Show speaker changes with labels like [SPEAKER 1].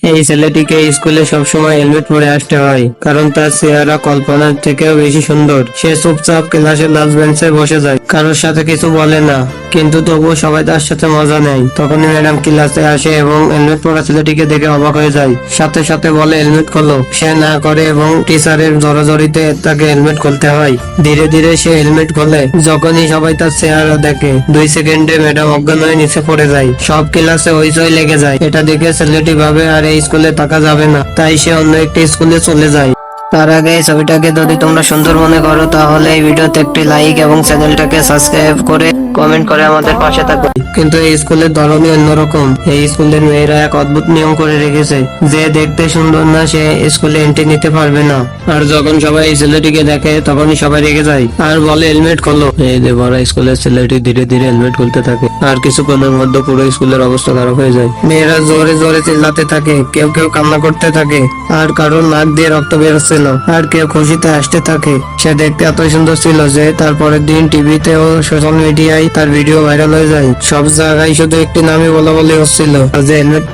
[SPEAKER 1] এই ছেলেটিকে স্কুলে সবসময় হেলমেট পরে আসতে হয়, কারণ তার চেহারা কল্পনার থেকেও বেশি সুন্দর। সে চুপচাপ ক্লাসের লাস্ট বেঞ্চে বসে যায়, কারোর সাথে কিছু বলে না, কিন্তু তবুও সবাই তার সাথে মজা নেয়। তখনই ম্যাডাম ক্লাসে আসে এবং হেলমেট পরা ছেলেটিকে দেখে অবাক হয়ে যায়। সাথে সাথে বলে হেলমেট খোলো। সে না করে এবং টিচারের জড়াজড়িতে তাকে হেলমেট খুলতে হয়। ধীরে ধীরে সে হেলমেট খোলে। যখনই সবাই তার চেহারা দেখে, 2 সেকেন্ডে ম্যাডাম অজ্ঞান হয়ে নিচে পড়ে যায়। সব ক্লাসে হইচই লেগে যায়। এটা দেখে ছেলেটি ভাবে আর এই স্কুলে থাকা যাবে না, তাই সে অন্য একটি স্কুলে চলে যায়। তার আগে এই ছবিটাকে যদি তোমরা সুন্দর মনে করো, তাহলে এই ভিডিওতে একটি লাইক এবং চ্যানেলটাকে সাবস্ক্রাইব করে কমেন্ট করে আমাদের পাশে থাকো। কিন্তু এই স্কুলের ধরনই অন্যরকম। এই স্কুলের মেয়েরা এক অদ্ভুত নিয়ম করে রেখেছে, যে দেখতে সুন্দর না সে স্কুলে এন্ট্রি নিতে পারবে না। আর যখন সবাই এই ছেলেটিকে দেখে, তখনই সবাই রেগে যায় আর বলে হেলমেট খোলো। এই যে বড় স্কুলের ছেলেটি ধীরে ধীরে হেলমেট খুলতে থাকে, আর কিছুক্ষণের মধ্যে পুরো স্কুলের অবস্থা খারাপ হয়ে যায়। মেয়েরা জোরে জোরে চিল্লাতে থাকে, কেউ কেউ কান্না করতে থাকে, আর কারোর নাক দিয়ে রক্ত বেরোচ্ছিল, আর কেউ খুশিতে হাসতে থাকে। সে দেখতে এত সুন্দর ছিল যে তার পরের দিন টিভিতে ও সোশ্যাল মিডিয়ায় তার ভিডিও ভাইরাল হয়ে যায়। সব জায়গায় শুধু একটি নামই বলা বলি হচ্ছিল, যে হেলমেট